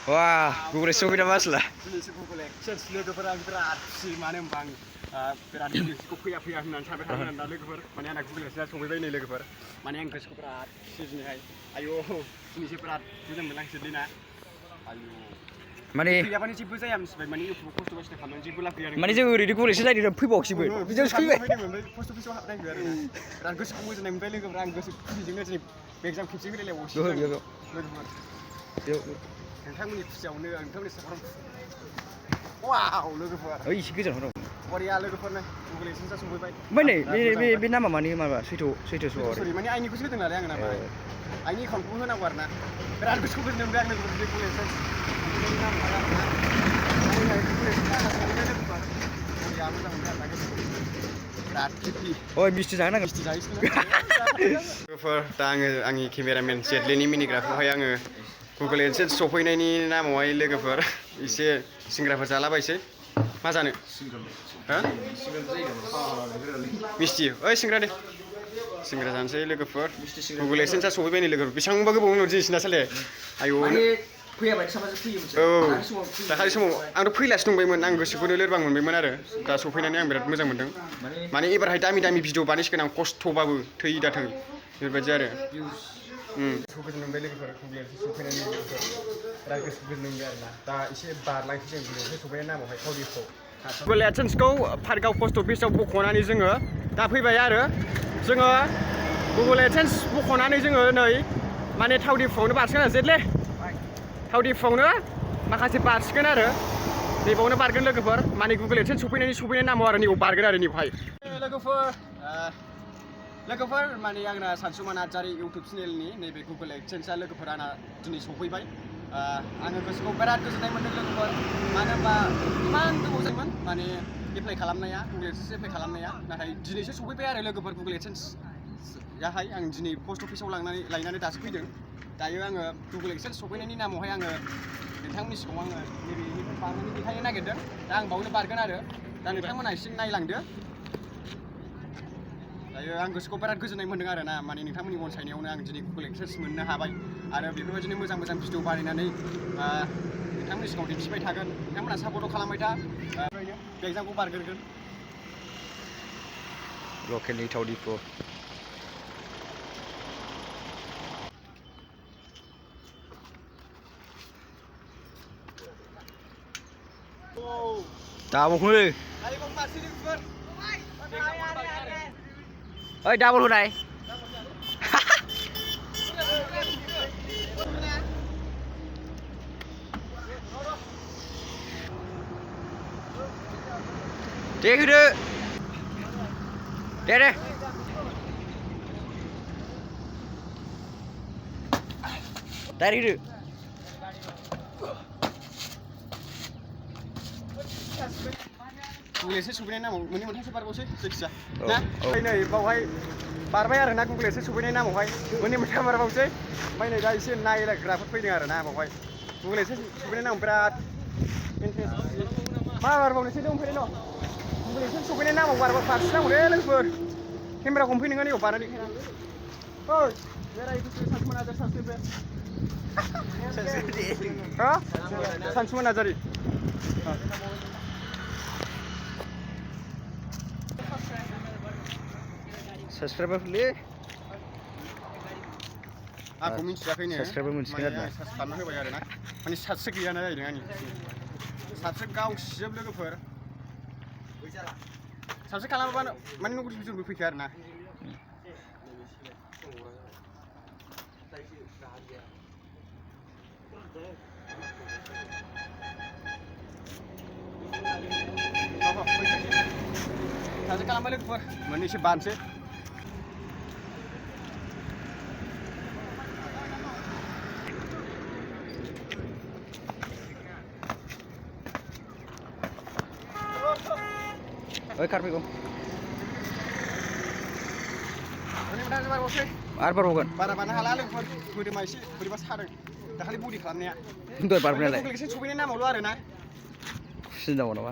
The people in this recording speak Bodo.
Wah, Google Adsense mas lah. Google Adsense logoफोरा बिराद खुसि मानो होनबा आं बिराद भिडिअखौ फैया होननानै सानबाय थादोंमोन दा लोगोफोर माने आंना Google Adsense सफैबाय नै लोगोफोर माने आं गोसोखौ बिराद खुसि दिनैहाय आयौ दिनैसो बिराद मोजां मोनलांसोलै ना आयौ माने गैयाबानो जेबो जाया मिथिबाय माने इउटुबाव खस्थ' मस्थ' खालामनानै जेबो लाब गैया माने जों ओरैनो Google Adsense नायनो फैबावाखैसैमोन बिदिनो फैबाय खस्थ' फैसायाव हाबनांगौ आरो बिराद गोसोखौ मोजां मोनबाय लोगोफोर आं गोसो खुसिजोंनो दिनै एगजाम खेबसे होलायलायबावसै लोगोफोर नोंथांमोननि खुसियावनो नोंथांमोननि सापर्ट वाव लोगोफोर ओइ एसे गोजानाव दं बरिया लोगोफोरनो Google Adsense सफैबाय ओमफ्राय नै बे नामा माने माबा सैथो सरि माने आइनिखौसो होदों नालाय आं नामा आइनि एकाउन्टखौ होनांगौ आरो ना बिराद गोसोखौ गोजोननाय मोनबाय आं लोगोफोर बे Google Adsense ओइ मिस्थि जाहोनांगोन लोगोफोर दा आङो आंनि केमेरामेन जेटलिनि मिनिग्राखौहाय आङो Google Adsense सफैनायनि नामावहाय लोगोफोर एसे सिंग्राफोर जालाबायसै मा जानो हो मिस्थि ओइ सिंग्रा दे सिंग्रा जानोसै लोगोफोर Google Adsense सफैबाय नै लोगोफोर बेसेबांबा गोबाव उनाव दिनैसो ना साले आयौ औ दाखालि समाव आंथ' फैलासो दंबायमोन आं गोसोखौनो लोरबां मोनबायमोन आरो दा सफैनानै आं बिराद मोजां मोनदों माने एबारहाय दामि भिडिअ बानायसिगोन आं खस्थ'बाबो थै दाथों बेबायदि आरो गोजोन मोनबाय लोगोफोर Google Adsense सफैनानै लोगोफोर बिराद गोसोखौ गोजोन मोनबाय आरोना दा एसे बारलांसै जों Google Adsense सफैनायनि नामावहाय थावदिखौ Google Adsenseखौ पार्कआव पस्ट अफिसाव बख'नानै जोङो दा फैबाय आरो जोङो Google Adsense बख'नानै जोङो नै माने थावदिफुआवनो बारसिगोन आरो जेटले थावदिफुआवनो माखासे बारसिगोन आरो नैबावनो बारगोन लोगोफोर माने Google Adsense सफैनायनि नामाव आरो नैबाव बारगोन आरो नैबावहाय लोगोफोर माने आंना सानसुमा नार्जारी इउटुब चेनेलनि नैबे Google Adsenseआ लोगोफोर आंना दिनै सफैबाय आङो गोसोखौ बिराद गोजोननाय मोनदों लोगोफोर मानो होनबा इमान गोबाव जायोमोन माने एप्लाइ खालामनाया Google Adsense एप्लाइ खालामनाया नाथाय दिनैसो सफैबाय आरो लोगोफोर Google Adsense याहाय आं दिनै पस्ट अफिसाव लायनानै दासो फैदों दायो आङो Google Adsense सफैनायनि नामावहाय आङो नोंथांमोननि सिगाङाव आङो नैबेनिफ्राय बारनानै देखायनो नागिरदों दा आं बावनो बारगोन आरो दा नोंथांमोना एसे नायलांदो दायो आं गोसोखौ बिराद गोजोननाय मोनदों आरो ना माने नोंथांमोननि अनसायनायावनो आं दिनै Google Adsense मोननो हाबाय आरो बेफोरबायदिनो मोजां भिडिअ बानायनानै नोंथांमोननि सिगाङाव दिन्थिबाय थागोन नोंथांमोना सापर्ट खालामबाय था बे एग्जामखौ बारगोरगोन लकेलनि थावदिखौ दाबलखौनो ओइ दाबल होनाय दे होदो दे डाइरेक्ट होदो Google Adsense सफैनायनि नामाव मोननै मोनथामसो बारबावसै जायखिया ना नै बावहाय बारबाय आरो ना Google Adsense सफैनायनि नामावहाय मोननै मोनथाम बारबावसै ओमफ्राय नै दा एसे नायग्राफोर फैदों आरो ना बावहाय Google Adsense सफैनायनि नामाव बिराद मा बारबावनोसै दं फैनाय दं Google Adsense सफैनायनि नामाव बारसिनांगौलै लोगोफोर केमेरा हमफै नोङो नैयाव बारनानै देखायनांगौ ओइ बेरायफैदो सानसुमा नार्जारी सानसुमा नार्जारी साबसक्राइबारफोरलै आंखौ मिन्थियाखैनो साबसक्राइबार मोनसिगोन आरोना सार्च खालामना होबाय आरोना माने सार्चसो गैयाना जाहैदों आंनि सार्चसो गावसिजोब लोगोफोर सार्च खालामाबानो माने नटिफिकेसनबो फैखाया आरोना सार्च खालामबाय लोगोफोर मोननैसो बानसै ओइ कार फैगौ Ini udah sebar bosnya. आरो बारबावगोन बारा बारनो हाला लोगोफोर मोदोमा एसे बोरैबा सादों दाखालि बडि खालामनाया दहाय बारबोनायालाय गुगोल एडसेन्स सफैनाय नामावल' आरोना खुसि जाबाव नामा